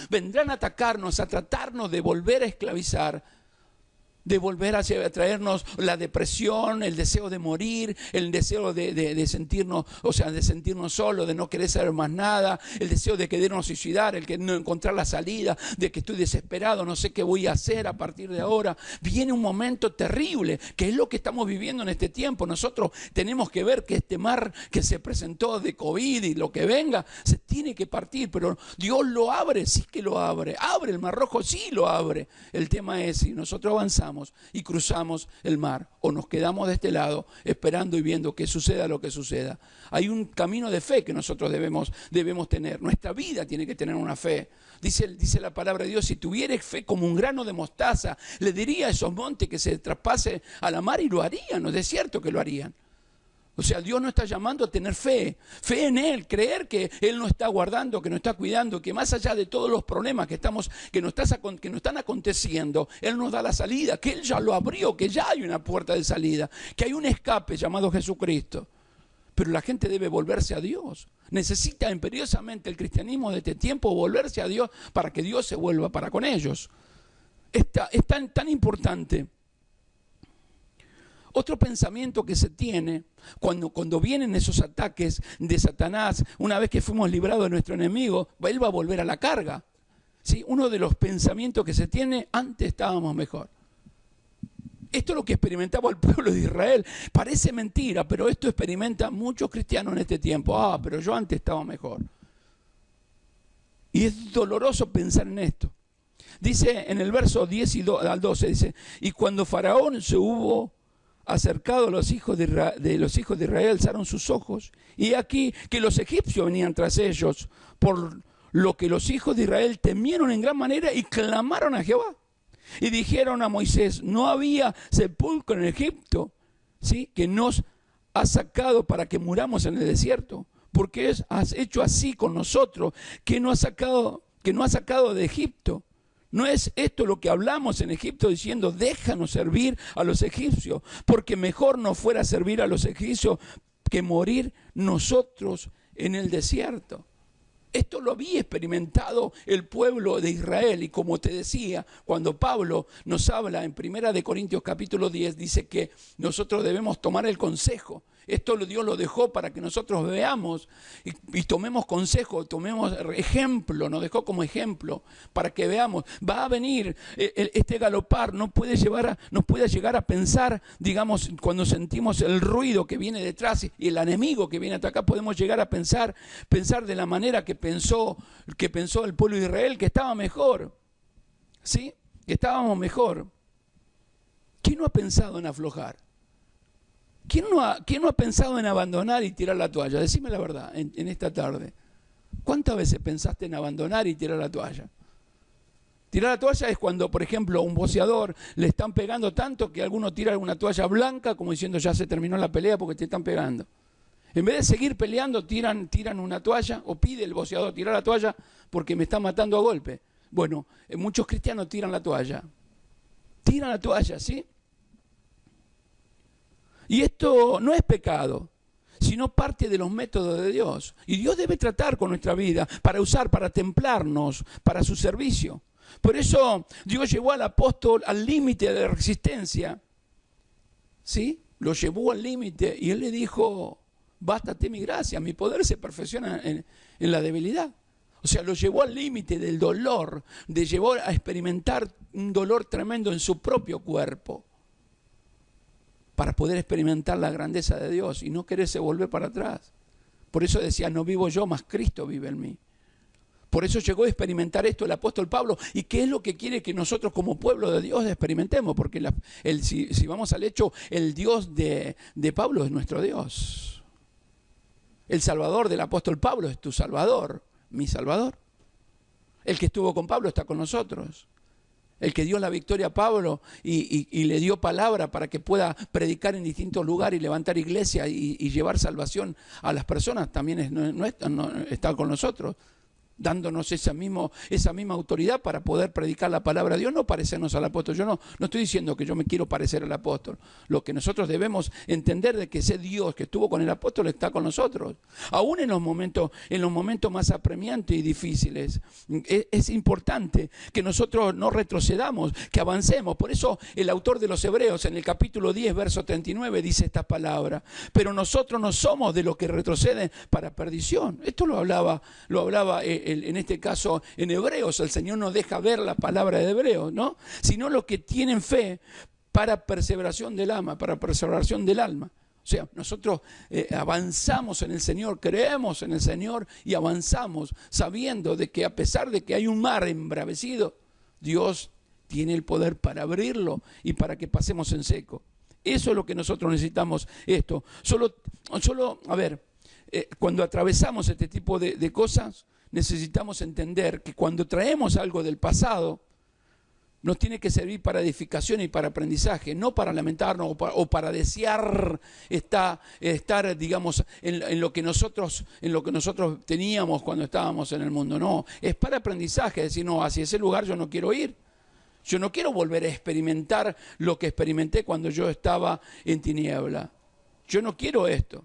Speaker 1: a atacarnos, a tratarnos de volver a esclavizar, de volver a traernos la depresión, el deseo de morir, el deseo de sentirnos, o sea, de sentirnos solos, de no querer saber más nada, el deseo de querernos suicidar, el que no encontrar la salida, de que estoy desesperado, no sé qué voy a hacer a partir de ahora. Viene un momento terrible, que es lo que estamos viviendo en este tiempo. Nosotros tenemos que ver que este mar que se presentó de COVID y lo que venga, se tiene que partir, pero Dios lo abre, sí que lo abre. Abre el Mar Rojo, sí lo abre. El tema es si nosotros avanzamos y cruzamos el mar o nos quedamos de este lado esperando y viendo que suceda lo que suceda. Hay un camino de fe que nosotros debemos tener. Nuestra vida tiene que tener una fe. Dice la palabra de Dios, si tuvierais fe como un grano de mostaza, le diría a esos montes que se traspase a la mar y lo harían, no es cierto que lo harían. O sea, Dios nos está llamando a tener fe en Él, creer que Él nos está guardando, que nos está cuidando, que más allá de todos los problemas que nos están aconteciendo, Él nos da la salida, que Él ya lo abrió, que ya hay una puerta de salida, que hay un escape llamado Jesucristo. Pero la gente debe volverse a Dios. Necesita imperiosamente el cristianismo de este tiempo volverse a Dios para que Dios se vuelva para con ellos. Es tan importante. Otro pensamiento que se tiene cuando vienen esos ataques de Satanás, una vez que fuimos librados de nuestro enemigo, él va a volver a la carga. ¿Sí? Uno de los pensamientos que se tiene, antes estábamos mejor. Esto es lo que experimentaba el pueblo de Israel. Parece mentira, pero esto experimentan muchos cristianos en este tiempo. Pero yo antes estaba mejor. Y es doloroso pensar en esto. Dice en el verso 10 al 12, dice, y cuando Faraón se hubo acercado a los hijos de Israel, alzaron sus ojos, y aquí que los egipcios venían tras ellos, por lo que los hijos de Israel temieron en gran manera y clamaron a Jehová. Y dijeron a Moisés, no había sepulcro en Egipto, ¿sí? Que nos has sacado para que muramos en el desierto? ¿Por qué has hecho así con nosotros, que no has sacado de Egipto? ¿No es esto lo que hablamos en Egipto diciendo, déjanos servir a los egipcios? Porque mejor nos fuera servir a los egipcios que morir nosotros en el desierto. Esto lo había experimentado el pueblo de Israel, y como te decía, cuando Pablo nos habla en 1 Corintios capítulo 10, dice que nosotros debemos tomar el consejo. Esto Dios lo dejó para que nosotros veamos y tomemos consejo, tomemos ejemplo, nos dejó como ejemplo para que veamos. Va a venir este galopar, nos puede llegar a pensar, digamos, cuando sentimos el ruido que viene detrás y el enemigo que viene hasta acá, podemos llegar a pensar de la manera que pensó el pueblo de Israel, que estaba mejor, ¿sí? Que estábamos mejor. ¿Quién no ha pensado en aflojar? ¿Quién no ha pensado en abandonar y tirar la toalla? Decime la verdad, en esta tarde. ¿Cuántas veces pensaste en abandonar y tirar la toalla? Tirar la toalla es cuando, por ejemplo, a un boxeador le están pegando tanto que alguno tira una toalla blanca como diciendo ya se terminó la pelea porque te están pegando. En vez de seguir peleando, tiran una toalla, o pide el boxeador tirar la toalla porque me está matando a golpe. Bueno, muchos cristianos tiran la toalla. Tiran la toalla, ¿sí? Y esto no es pecado, sino parte de los métodos de Dios. Y Dios debe tratar con nuestra vida para templarnos, para su servicio. Por eso Dios llevó al apóstol al límite de resistencia. ¿Sí? Lo llevó al límite y él le dijo, bástate mi gracia, mi poder se perfecciona en la debilidad. O sea, lo llevó al límite del dolor, llevó a experimentar un dolor tremendo en su propio cuerpo, para poder experimentar la grandeza de Dios y no quererse volver para atrás. Por eso decía, no vivo yo, mas Cristo vive en mí. Por eso llegó a experimentar esto el apóstol Pablo. ¿Y qué es lo que quiere que nosotros como pueblo de Dios experimentemos? Porque si vamos al hecho, el Dios de Pablo es nuestro Dios. El Salvador del apóstol Pablo es tu Salvador, mi Salvador. El que estuvo con Pablo está con nosotros. El que dio la victoria a Pablo y le dio palabra para que pueda predicar en distintos lugares y levantar iglesia y llevar salvación a las personas, también está con nosotros, dándonos esa misma autoridad para poder predicar la palabra de Dios, no parecernos al apóstol. Yo no estoy diciendo que yo me quiero parecer al apóstol. Lo que nosotros debemos entender de que ese Dios que estuvo con el apóstol está con nosotros. Aún en los momentos más apremiantes y difíciles, es importante que nosotros no retrocedamos, que avancemos. Por eso el autor de los Hebreos en el capítulo 10, verso 39 dice esta palabra: pero nosotros no somos de los que retroceden para perdición. Esto lo hablaba en este caso en Hebreos. El Señor nos deja ver la palabra de Hebreos, ¿no? Sino los que tienen fe para perseveración del alma, O sea, nosotros avanzamos en el Señor, creemos en el Señor y avanzamos sabiendo de que a pesar de que hay un mar embravecido, Dios tiene el poder para abrirlo y para que pasemos en seco. Eso es lo que nosotros necesitamos. Cuando atravesamos este tipo de cosas, necesitamos entender que cuando traemos algo del pasado, nos tiene que servir para edificación y para aprendizaje, no para lamentarnos o para desear estar, digamos, en lo que nosotros teníamos cuando estábamos en el mundo. No, es para aprendizaje, decir, no, hacia ese lugar yo no quiero ir. Yo no quiero volver a experimentar lo que experimenté cuando yo estaba en tiniebla. Yo no quiero esto.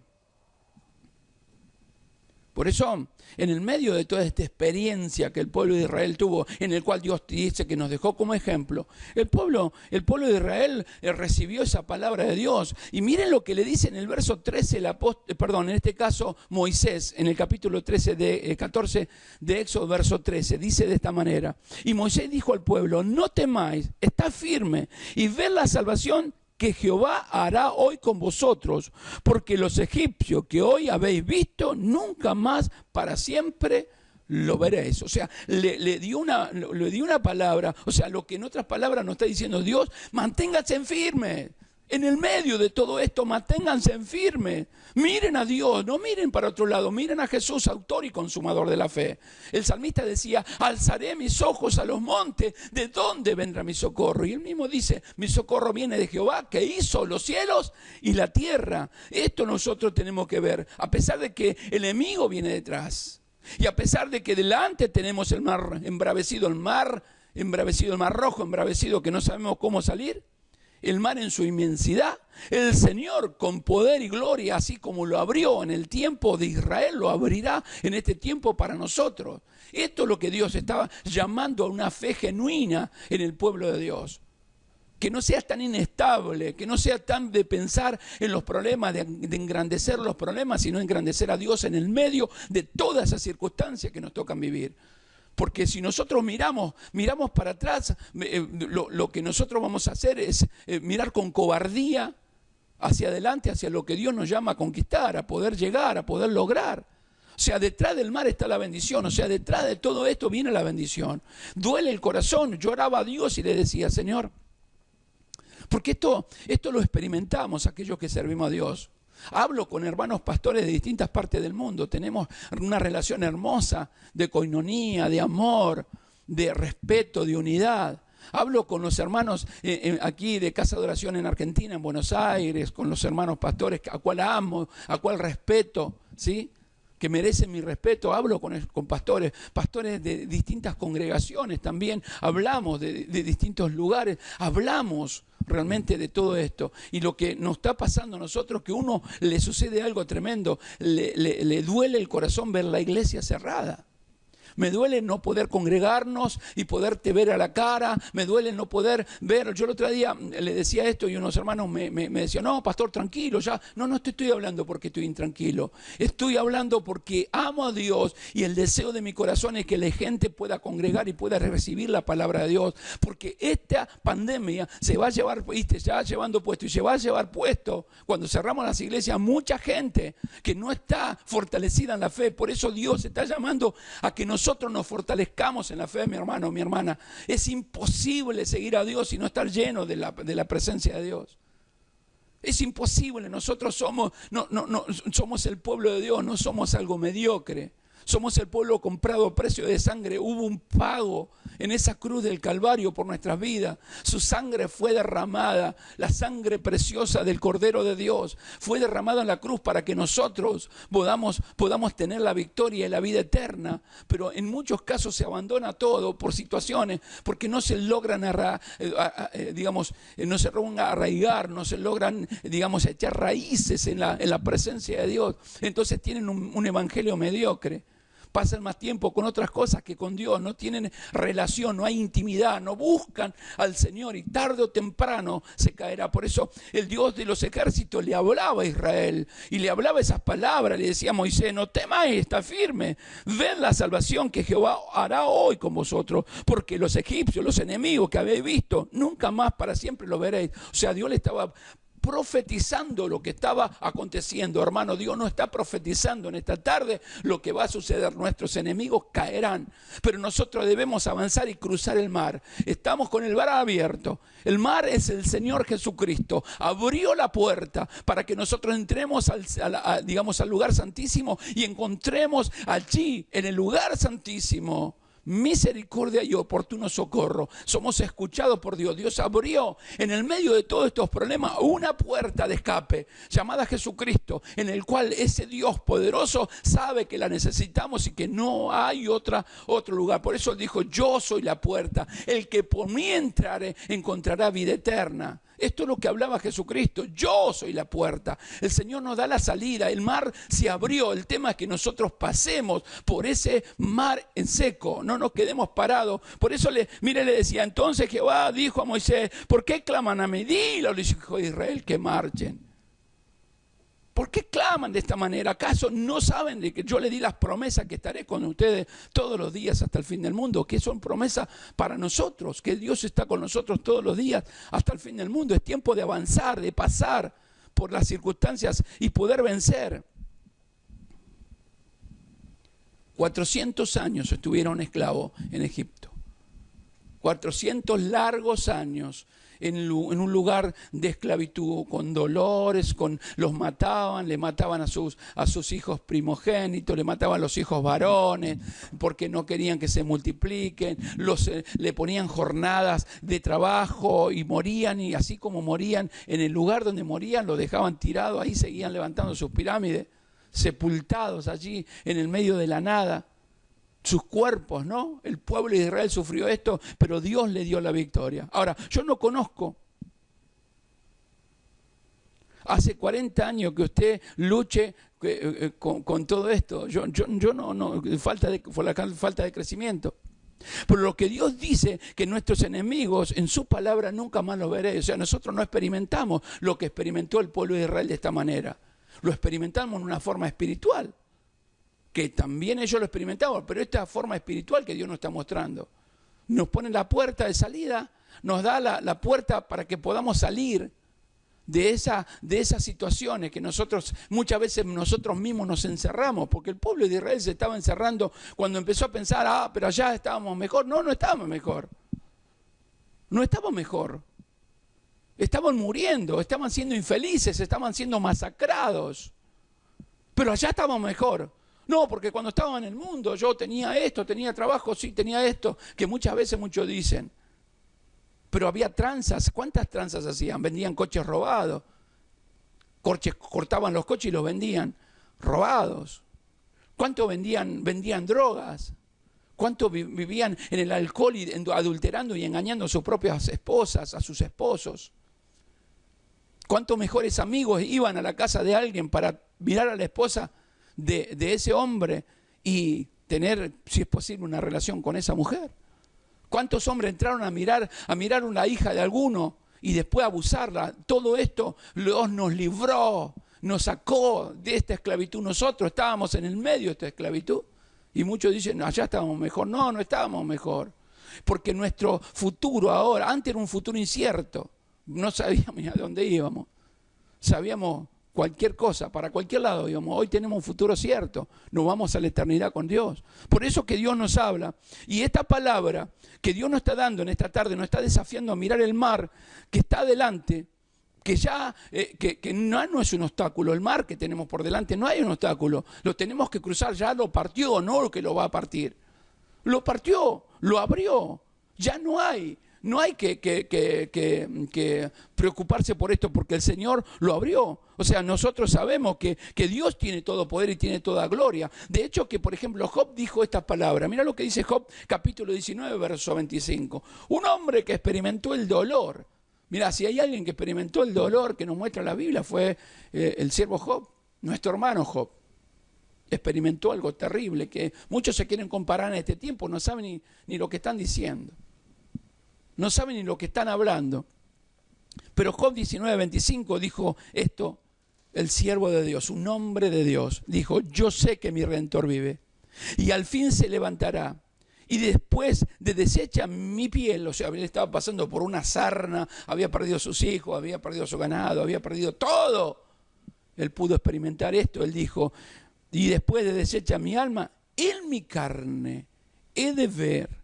Speaker 1: Por eso, en el medio de toda esta experiencia que el pueblo de Israel tuvo, en el cual Dios dice que nos dejó como ejemplo, el pueblo de Israel recibió esa palabra de Dios. Y miren lo que le dice en el verso 13, en este caso Moisés, en el capítulo 14 de Éxodo, verso 13, dice de esta manera: y Moisés dijo al pueblo, no temáis, estad firme y ved la salvación que Jehová hará hoy con vosotros, porque los egipcios que hoy habéis visto, nunca más para siempre lo veréis. O sea, le dio una palabra, o sea, lo que en otras palabras nos está diciendo Dios: manténganse en firme, En el medio de todo esto, manténganse en firme. Miren a Dios, no miren para otro lado, miren a Jesús, autor y consumador de la fe. El salmista decía, alzaré mis ojos a los montes, ¿de dónde vendrá mi socorro? Y él mismo dice, mi socorro viene de Jehová, que hizo los cielos y la tierra. Esto nosotros tenemos que ver, a pesar de que el enemigo viene detrás. Y a pesar de que delante tenemos el mar embravecido, el mar rojo, embravecido, que no sabemos cómo salir. El mar en su inmensidad, el Señor con poder y gloria, así como lo abrió en el tiempo de Israel, lo abrirá en este tiempo para nosotros. Esto es lo que Dios estaba llamando a una fe genuina en el pueblo de Dios. Que no sea tan inestable, que no sea tan de pensar en los problemas, de engrandecer los problemas, sino engrandecer a Dios en el medio de todas esas circunstancias que nos tocan vivir. Porque si nosotros miramos para atrás, lo que nosotros vamos a hacer es mirar con cobardía hacia adelante, hacia lo que Dios nos llama a conquistar, a poder llegar, a poder lograr. O sea, detrás del mar está la bendición, o sea, detrás de todo esto viene la bendición. Duele el corazón, yo oraba a Dios y le decía, Señor, porque esto lo experimentamos aquellos que servimos a Dios. Hablo con hermanos pastores de distintas partes del mundo, tenemos una relación hermosa de coinonía, de amor, de respeto, de unidad. Hablo con los hermanos aquí de Casa de Oración en Argentina, en Buenos Aires, con los hermanos pastores a cual amo, a cual respeto, ¿sí? Que merecen mi respeto. Hablo con pastores de distintas congregaciones también, hablamos de distintos lugares, hablamos realmente de todo esto. Y lo que nos está pasando a nosotros, que a uno le sucede algo tremendo, le duele el corazón ver la iglesia cerrada. Me duele no poder congregarnos y poderte ver a la cara. Me duele no poder ver. Yo el otro día le decía esto y unos hermanos me decían, no, pastor, tranquilo, ya. No te estoy hablando porque estoy intranquilo. Estoy hablando porque amo a Dios y el deseo de mi corazón es que la gente pueda congregar y pueda recibir la palabra de Dios. Porque esta pandemia se va a llevar, ¿viste? Se va llevando puesto y se va a llevar puesto cuando cerramos las iglesias mucha gente que no está fortalecida en la fe. Por eso Dios está llamando a que nosotros nos fortalezcamos en la fe, mi hermano, mi hermana. Es imposible seguir a Dios y no estar lleno de la presencia de Dios. Es imposible. Nosotros somos el pueblo de Dios, no somos algo mediocre. Somos el pueblo comprado a precio de sangre. Hubo un pago en esa cruz del Calvario por nuestras vidas. Su sangre fue derramada, la sangre preciosa del Cordero de Dios fue derramada en la cruz para que nosotros podamos tener la victoria y la vida eterna. Pero en muchos casos se abandona todo por situaciones, porque no se logran no se logran arraigar, no se logran, echar raíces en la presencia de Dios. Entonces tienen un evangelio mediocre. Pasan más tiempo con otras cosas que con Dios, no tienen relación, no hay intimidad, no buscan al Señor y tarde o temprano se caerá. Por eso el Dios de los ejércitos le hablaba a Israel y le hablaba esas palabras, le decía a Moisés, no temáis, está firme, ved la salvación que Jehová hará hoy con vosotros, porque los egipcios, los enemigos que habéis visto, nunca más para siempre lo veréis. O sea, Dios le estaba profetizando lo que estaba aconteciendo. Hermano, Dios no está profetizando en esta tarde lo que va a suceder. Nuestros enemigos caerán, pero nosotros debemos avanzar y cruzar el mar. Estamos con el mar abierto. El mar es el Señor Jesucristo. Abrió la puerta para que nosotros entremos al lugar santísimo y encontremos allí, en el lugar santísimo, misericordia y oportuno socorro. Somos escuchados por Dios. Dios abrió en el medio de todos estos problemas una puerta de escape llamada Jesucristo, en el cual ese Dios poderoso sabe que la necesitamos y que no hay otro lugar. Por eso dijo, yo soy la puerta, el que por mí entrare encontrará vida eterna. Esto es lo que hablaba Jesucristo. Yo soy la puerta. El Señor nos da la salida. El mar se abrió. El tema es que nosotros pasemos por ese mar en seco. No nos quedemos parados. Por eso le decía, entonces Jehová dijo a Moisés, ¿por qué claman a mí? Dile a los hijos de Israel que marchen. ¿Por qué claman de esta manera? ¿Acaso no saben de que yo le di las promesas que estaré con ustedes todos los días hasta el fin del mundo? Que son promesas para nosotros, que Dios está con nosotros todos los días hasta el fin del mundo. Es tiempo de avanzar, de pasar por las circunstancias y poder vencer. 400 años estuvieron esclavos en Egipto. 400 largos años en un lugar de esclavitud, con dolores, los mataban, le mataban a sus hijos primogénitos, le mataban a los hijos varones, porque no querían que se multipliquen, le ponían jornadas de trabajo y morían, y así como morían, en el lugar donde morían, lo dejaban tirado, ahí seguían levantando sus pirámides, sepultados allí en el medio de la nada. Sus cuerpos, ¿no? El pueblo de Israel sufrió esto, pero Dios le dio la victoria. Ahora, yo no conozco, hace 40 años que usted luche con todo esto. Yo no, por la falta de crecimiento. Pero lo que Dios dice, que nuestros enemigos en su palabra nunca más los veré. O sea, nosotros no experimentamos lo que experimentó el pueblo de Israel de esta manera. Lo experimentamos en una forma espiritual, que también ellos lo experimentaban, pero esta forma espiritual que Dios nos está mostrando. Nos pone la puerta de salida, nos da la puerta para que podamos salir de esas situaciones que muchas veces nosotros mismos nos encerramos, porque el pueblo de Israel se estaba encerrando cuando empezó a pensar, pero allá estábamos mejor. No estábamos mejor. No estábamos mejor. Estaban muriendo, estaban siendo infelices, estaban siendo masacrados. Pero allá estábamos mejor. No, porque cuando estaba en el mundo yo tenía esto, tenía trabajo, sí, tenía esto, que muchas veces muchos dicen. Pero había tranzas. ¿Cuántas tranzas hacían? Vendían coches robados. Cortaban los coches y los vendían robados. ¿Cuánto vendían drogas? ¿Cuánto vivían en el alcohol y adulterando y engañando a sus propias esposas, a sus esposos? ¿Cuántos mejores amigos iban a la casa de alguien para mirar a la esposa de ese hombre y tener, si es posible, una relación con esa mujer? ¿Cuántos hombres entraron a mirar una hija de alguno y después abusarla? Todo esto Dios nos libró, nos sacó de esta esclavitud. Nosotros estábamos en el medio de esta esclavitud y muchos dicen, allá estábamos mejor. No estábamos mejor, porque nuestro futuro ahora, antes era un futuro incierto, no sabíamos ni a dónde íbamos, sabíamos cualquier cosa, para cualquier lado íbamos. Hoy tenemos un futuro cierto, nos vamos a la eternidad con Dios. Por eso que Dios nos habla, y esta palabra que Dios nos está dando en esta tarde, nos está desafiando a mirar el mar que está adelante, que ya que no es un obstáculo. El mar que tenemos por delante no hay un obstáculo, lo tenemos que cruzar. Ya lo partió, no lo que lo va a partir, lo partió, lo abrió. Ya no hay que preocuparse por esto, porque el Señor lo abrió. O sea, nosotros sabemos que Dios tiene todo poder y tiene toda gloria. De hecho, que por ejemplo Job dijo estas palabras. Mira lo que dice Job, capítulo 19, verso 25. Un hombre que experimentó el dolor. Mira, si hay alguien que experimentó el dolor que nos muestra la Biblia, fue el siervo Job, nuestro hermano Job. Experimentó algo terrible que muchos se quieren comparar en este tiempo, no saben ni lo que están diciendo. No saben ni lo que están hablando. Pero Job 19:25 dijo esto, el siervo de Dios, un hombre de Dios, dijo, yo sé que mi Redentor vive y al fin se levantará. Y después de deshecha mi piel, o sea, él estaba pasando por una sarna, había perdido sus hijos, había perdido su ganado, había perdido todo. Él pudo experimentar esto, él dijo, y después de deshecha mi alma, en mi carne he de ver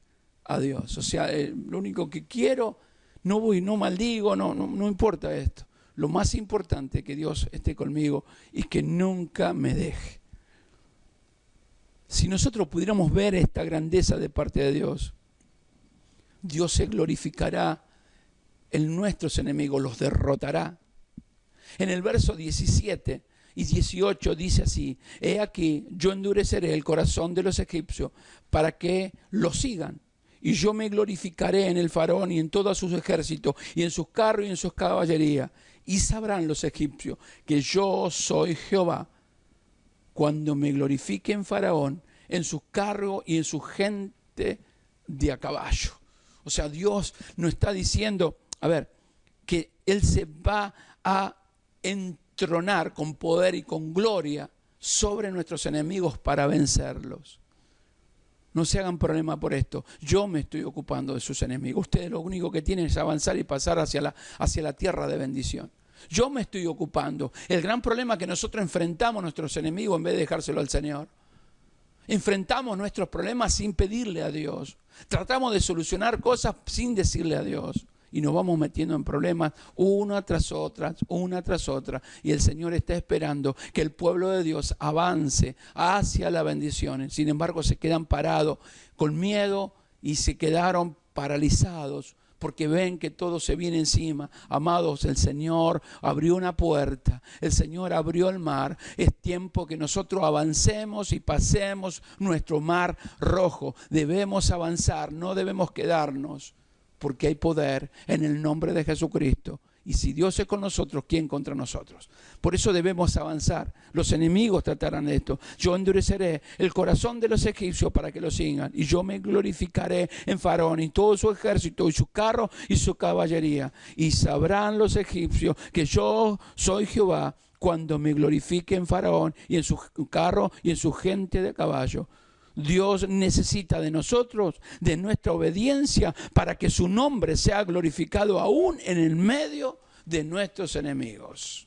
Speaker 1: a Dios. O sea, lo único que quiero, no maldigo, no importa esto. Lo más importante es que Dios esté conmigo y que nunca me deje. Si nosotros pudiéramos ver esta grandeza de parte de Dios, Dios se glorificará en nuestros enemigos, los derrotará. En el verso 17 y 18 dice así, he aquí, yo endureceré el corazón de los egipcios para que los sigan. Y yo me glorificaré en el faraón y en todos sus ejércitos, y en sus carros y en sus caballerías. Y sabrán los egipcios que yo soy Jehová, cuando me glorifique en faraón, en sus carros y en su gente de a caballo. O sea, Dios nos está diciendo, que Él se va a entronar con poder y con gloria sobre nuestros enemigos para vencerlos. No se hagan problema por esto. Yo me estoy ocupando de sus enemigos. Ustedes lo único que tienen es avanzar y pasar hacia la tierra de bendición. Yo me estoy ocupando. El gran problema es que nosotros enfrentamos a nuestros enemigos en vez de dejárselo al Señor. Enfrentamos nuestros problemas sin pedirle a Dios. Tratamos de solucionar cosas sin decirle a Dios. Y nos vamos metiendo en problemas una tras otra. Y el Señor está esperando que el pueblo de Dios avance hacia la bendición. Sin embargo, se quedan parados con miedo y se quedaron paralizados porque ven que todo se viene encima. Amados, el Señor abrió una puerta, el Señor abrió el mar. Es tiempo que nosotros avancemos y pasemos nuestro mar rojo. Debemos avanzar, no debemos quedarnos, porque hay poder en el nombre de Jesucristo. Y si Dios es con nosotros, ¿quién contra nosotros? Por eso debemos avanzar. Los enemigos tratarán de esto. Yo endureceré el corazón de los egipcios para que lo sigan. Y yo me glorificaré en Faraón y todo su ejército y su carro y su caballería. Y sabrán los egipcios que yo soy Jehová cuando me glorifique en Faraón y en su carro y en su gente de caballo. Dios necesita de nosotros, de nuestra obediencia, para que su nombre sea glorificado aún en el medio de nuestros enemigos.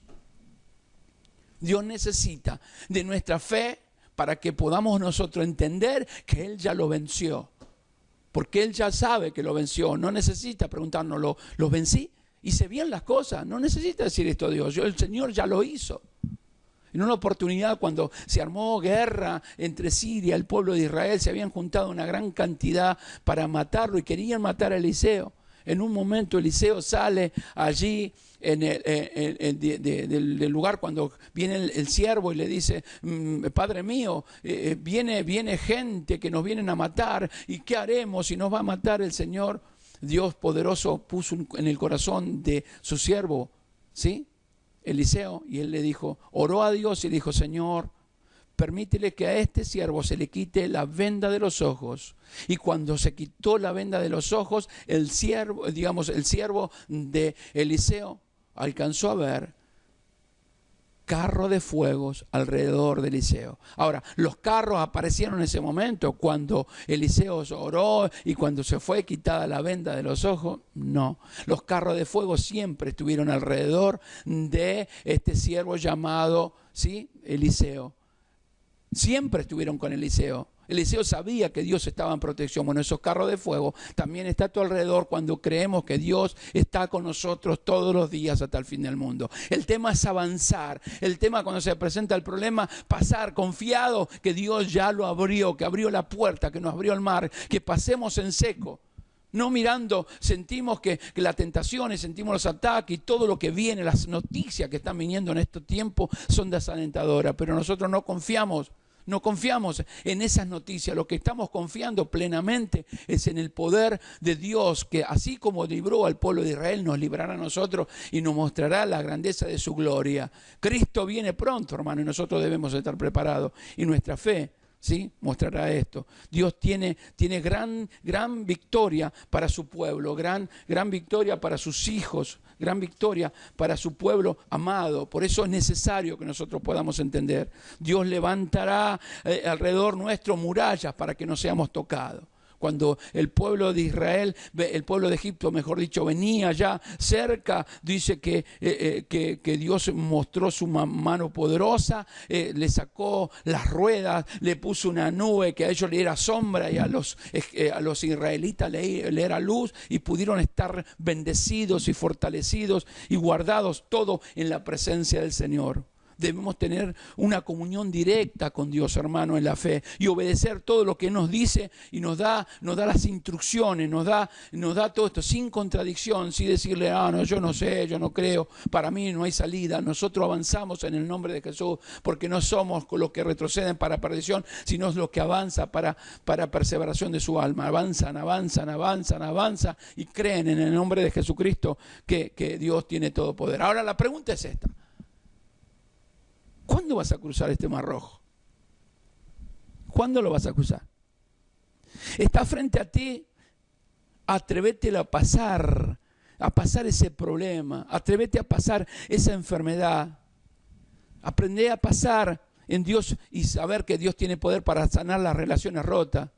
Speaker 1: Dios necesita de nuestra fe para que podamos nosotros entender que Él ya lo venció. Porque Él ya sabe que lo venció. No necesita preguntarnos, ¿lo vencí? Hice bien las cosas. No necesita decir esto a Dios. El Señor ya lo hizo. En una oportunidad, cuando se armó guerra entre Siria y el pueblo de Israel, se habían juntado una gran cantidad para matarlo y querían matar a Eliseo. En un momento Eliseo sale allí del lugar cuando viene el siervo y le dice, Padre mío, viene gente que nos vienen a matar, ¿y qué haremos si nos va a matar el Señor? Dios poderoso puso en el corazón de su siervo, ¿sí?, Eliseo, y él le dijo, oró a Dios y dijo, Señor, permítele que a este siervo se le quite la venda de los ojos. Y cuando se quitó la venda de los ojos, el siervo de Eliseo alcanzó a ver carro de fuegos alrededor de Eliseo. Ahora, los carros aparecieron en ese momento cuando Eliseo oró y cuando se fue quitada la venda de los ojos. No, los carros de fuego siempre estuvieron alrededor de este siervo llamado, ¿sí?, Eliseo. Siempre estuvieron con Eliseo. Eliseo sabía que Dios estaba en protección. Bueno, esos carros de fuego también están a tu alrededor cuando creemos que Dios está con nosotros todos los días hasta el fin del mundo. El tema es avanzar. El tema, cuando se presenta el problema, pasar confiado que Dios ya lo abrió, que abrió la puerta, que nos abrió el mar, que pasemos en seco. No mirando, sentimos que la tentación y sentimos los ataques y todo lo que viene, las noticias que están viniendo en este tiempo son desalentadoras, pero nosotros no confiamos en esas noticias. Lo que estamos confiando plenamente es en el poder de Dios, que así como libró al pueblo de Israel, nos librará a nosotros y nos mostrará la grandeza de su gloria. Cristo viene pronto, hermano, y nosotros debemos estar preparados. Y nuestra fe, ¿sí?, mostrará esto. Dios tiene gran victoria para su pueblo, gran victoria para sus hijos, gran victoria para su pueblo amado. Por eso es necesario que nosotros podamos entender. Dios levantará alrededor nuestro murallas para que no seamos tocados. Cuando el pueblo de Israel, el pueblo de Egipto, mejor dicho, venía ya cerca, dice que Dios mostró su mano poderosa, le sacó las ruedas, le puso una nube que a ellos le era sombra y a los israelitas le era luz, y pudieron estar bendecidos y fortalecidos y guardados, todo en la presencia del Señor. Debemos tener una comunión directa con Dios, hermano, en la fe, y obedecer todo lo que nos dice y nos da las instrucciones, nos da todo esto sin contradicción, sin decirle, no, yo no sé, yo no creo, para mí no hay salida. Nosotros avanzamos en el nombre de Jesús, porque no somos los que retroceden para perdición, sino los que avanzan para perseveración de su alma. Avanzan y creen en el nombre de Jesucristo que Dios tiene todo poder. Ahora la pregunta es esta: ¿cuándo vas a cruzar este mar rojo? ¿Cuándo lo vas a cruzar? Está frente a ti, atrévete a pasar ese problema, atrévete a pasar esa enfermedad. Aprende a pasar en Dios y saber que Dios tiene poder para sanar las relaciones rotas.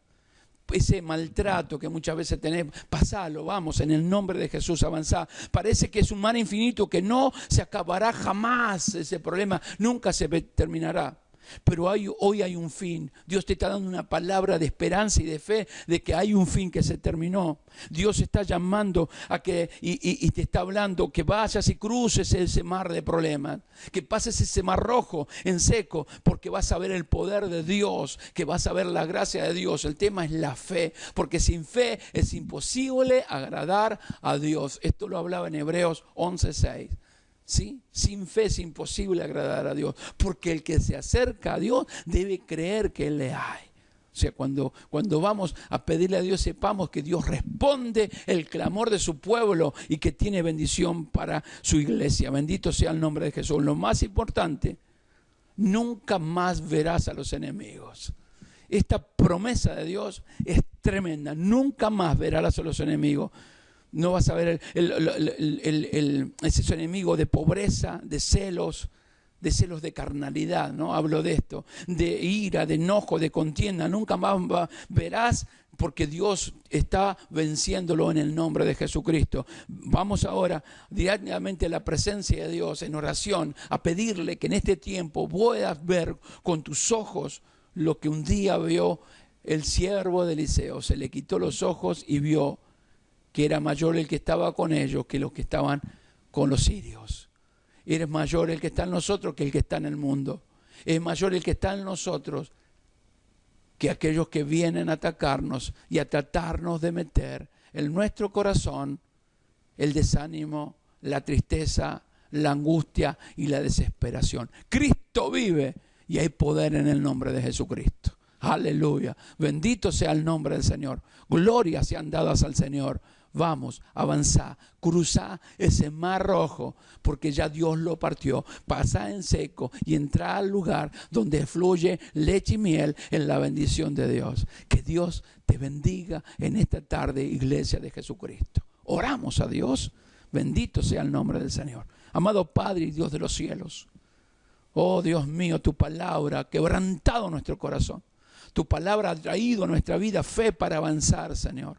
Speaker 1: Ese maltrato que muchas veces tenemos, pasalo, vamos, en el nombre de Jesús, avanzá. Parece que es un mar infinito que no se acabará jamás, ese problema nunca se terminará. Pero hoy hay un fin. Dios te está dando una palabra de esperanza y de fe de que hay un fin que se terminó. Dios está llamando a que y te está hablando que vayas y cruces ese mar de problemas, que pases ese mar rojo en seco, porque vas a ver el poder de Dios, que vas a ver la gracia de Dios. El tema es la fe, porque sin fe es imposible agradar a Dios. Esto lo hablaba en Hebreos 11:6. ¿Sí? Sin fe es imposible agradar a Dios, porque el que se acerca a Dios debe creer que Él le hay. O sea, cuando vamos a pedirle a Dios, sepamos que Dios responde el clamor de su pueblo y que tiene bendición para su iglesia. Bendito sea el nombre de Jesús. Lo más importante, nunca más verás a los enemigos. Esta promesa de Dios es tremenda. Nunca más verás a los enemigos. No vas a ver ese enemigo de pobreza, de celos de carnalidad, ¿no? Hablo de esto, de ira, de enojo, de contienda. Nunca más verás, porque Dios está venciéndolo en el nombre de Jesucristo. Vamos ahora directamente a la presencia de Dios en oración, a pedirle que en este tiempo puedas ver con tus ojos lo que un día vio el siervo de Eliseo. Se le quitó los ojos y vio que era mayor el que estaba con ellos que los que estaban con los sirios. Es mayor el que está en nosotros que el que está en el mundo. Es mayor el que está en nosotros que aquellos que vienen a atacarnos y a tratarnos de meter en nuestro corazón el desánimo, la tristeza, la angustia y la desesperación. Cristo vive y hay poder en el nombre de Jesucristo. Aleluya. Bendito sea el nombre del Señor. Glorias sean dadas al Señor. Vamos, avanzá, cruzá ese mar rojo, porque ya Dios lo partió. Pasá en seco y entrá al lugar donde fluye leche y miel en la bendición de Dios. Que Dios te bendiga en esta tarde, iglesia de Jesucristo. Oramos a Dios. Bendito sea el nombre del Señor. Amado Padre y Dios de los cielos. Oh Dios mío, tu palabra ha quebrantado nuestro corazón. Tu palabra ha traído a nuestra vida fe para avanzar, Señor.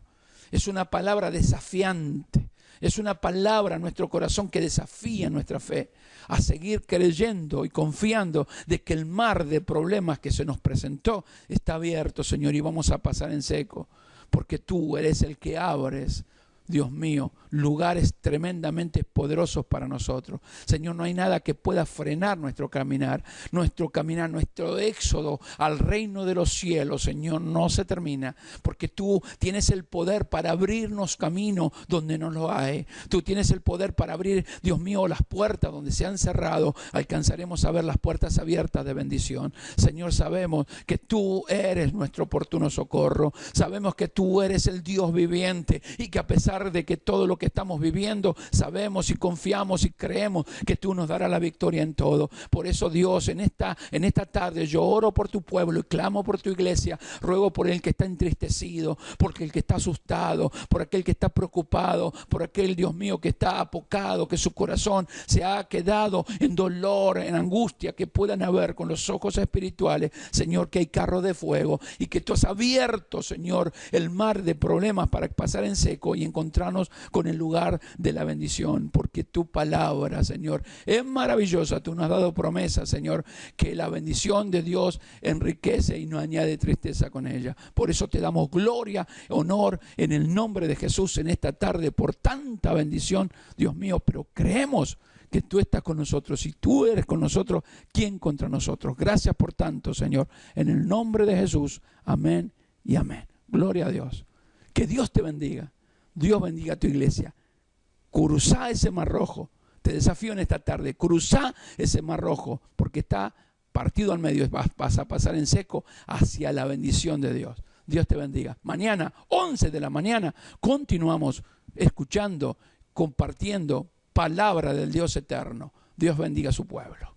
Speaker 1: Es una palabra desafiante. Es una palabra en nuestro corazón que desafía nuestra fe a seguir creyendo y confiando de que el mar de problemas que se nos presentó está abierto, Señor, y vamos a pasar en seco. Porque tú eres el que abres, Dios mío, lugares tremendamente poderosos para nosotros. Señor, no hay nada que pueda frenar nuestro caminar, nuestro éxodo al reino de los cielos, Señor, no se termina, porque tú tienes el poder para abrirnos camino donde no lo hay. Tú tienes el poder para abrir, Dios mío, las puertas donde se han cerrado. Alcanzaremos a ver las puertas abiertas de bendición. Señor, sabemos que tú eres nuestro oportuno socorro. Sabemos que tú eres el Dios viviente y que a pesar de que todo lo que estamos viviendo, sabemos y confiamos y creemos que tú nos darás la victoria en todo. Por eso, Dios, en esta tarde yo oro por tu pueblo y clamo por tu iglesia. Ruego por el que está entristecido, por el que está asustado, por aquel que está preocupado, por aquel, Dios mío, que está apocado, que su corazón se ha quedado en dolor, en angustia, que puedan ver con los ojos espirituales, Señor, que hay carro de fuego y que tú has abierto, Señor, el mar de problemas para pasar en seco y encontrarnos con el lugar de la bendición, porque tu palabra, Señor, es maravillosa. Tú nos has dado promesa, Señor, que la bendición de Dios enriquece y no añade tristeza con ella. Por eso te damos gloria, honor en el nombre de Jesús en esta tarde por tanta bendición, Dios mío, pero creemos que tú estás con nosotros. Si tú eres con nosotros, ¿quién contra nosotros? Gracias por tanto, Señor, en el nombre de Jesús. Amén y amén. Gloria a Dios. Que Dios te bendiga. Dios bendiga a tu iglesia. Cruzá ese mar rojo. Te desafío en esta tarde. Cruzá ese mar rojo, porque está partido al medio. Vas a pasar en seco hacia la bendición de Dios. Dios te bendiga. Mañana, 11 de la mañana, continuamos escuchando, compartiendo palabra del Dios eterno. Dios bendiga a su pueblo.